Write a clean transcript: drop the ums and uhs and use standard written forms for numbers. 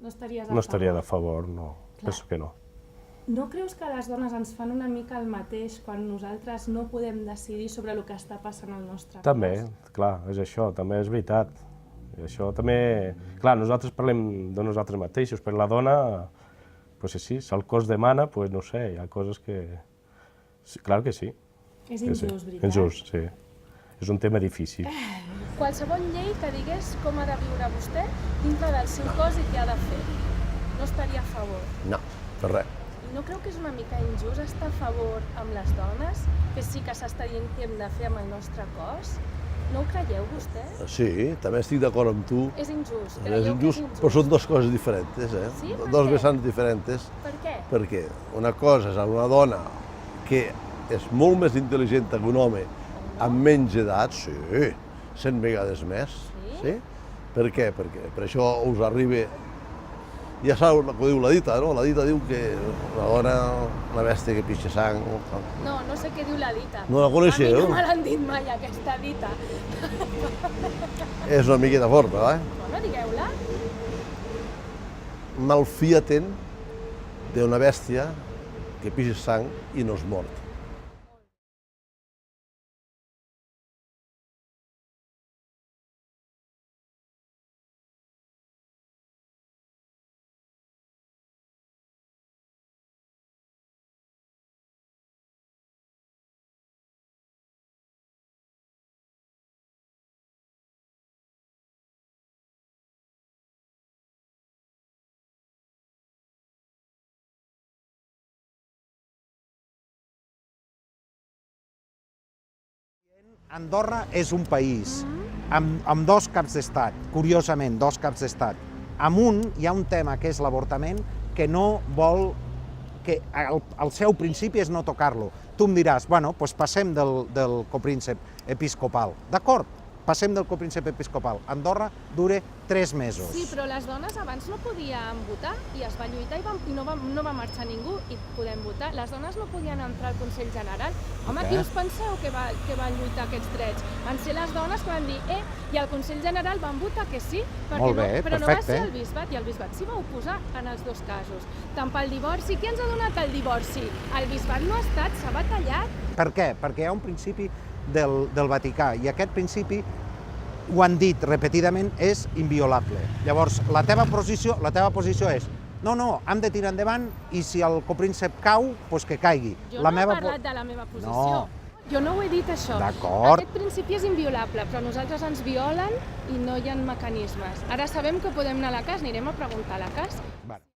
No estaries a no favor? estaria de favor, no. Penso que no. No creus que les dones ens fan una mica el mateix quan nosaltres no podem decidir sobre el que està passant al nostre cos? També, clar, és això, també és veritat. I això també... Clar, nosaltres parlem de nosaltres mateixos, però la dona, doncs sí, si el cos demana, doncs no sé, hi ha coses que... Sí, clar que sí. És injust, veritat? Injust, sí. És un tema difícil. Qualsevol llei que digués com ha de viure vostè dintre del seu cos i què ha de fer. No estaria a favor. No, per res. I no creu que és una mica injust estar a favor amb les dones, que sí que s'està dient què hem de fer amb el nostre cos? No ho creieu, vostè? Sí, també estic d'acord amb tu. És injust, És creieu que és injust, injust? però són dues coses diferents, eh? Sí? Per Dos què? vessants diferents. Per què? Perquè una cosa és una dona que és molt més intel·ligent que un home amb menys edat, sí, 100 vegades més. Sí? Per què? Perquè per això us arriba... Ja sabeu el que diu la dita, no? La dita diu que una dona, una bèstia que pixa sang... No, no sé què diu la dita. No la coneixeu? A mi no me l'han dit mai, aquesta dita. És una miqueta forta, Bueno, digueu-la. Malfiaten d'una bèstia que pixa sang i no és mort. Andorra és un país amb dos caps d'estat, curiosament, dos caps d'estat. Amb un hi ha un tema que és l'avortament que no vol, que el seu principi és no tocar-lo. Tu em diràs, bueno, doncs passem del copríncep episcopal. D'acord, passem del copríncep episcopal. Andorra dura 3 mesos. Sí, però les dones abans no podien votar i es va lluitar i no va marxar ningú i podem votar. Les dones no podien entrar al Consell General. Home, qui us penseu que van lluitar aquests drets? Van ser les dones que van dir i al Consell General van votar que sí, Molt bé, però no va perfecte. ser el bisbat, i el bisbat s'hi va oposar en els dos casos. Tant pel divorci, qui ens ha donat el divorci? El bisbat no ha estat, s'ha batallat. Per què? Perquè hi ha un principi del Vaticà i aquest principi, ho han dit repetidament, és inviolable. Llavors, la teva posició és no, hem de tirar endavant i si el copríncep cau, doncs que caigui. Jo no he parlat de la meva posició. Jo no ho he dit, això. D'acord. Aquest principi és inviolable, però nosaltres ens violen i no hi ha mecanismes. Ara sabem que podem anar a la CAS, anirem a preguntar a la CAS. Vale.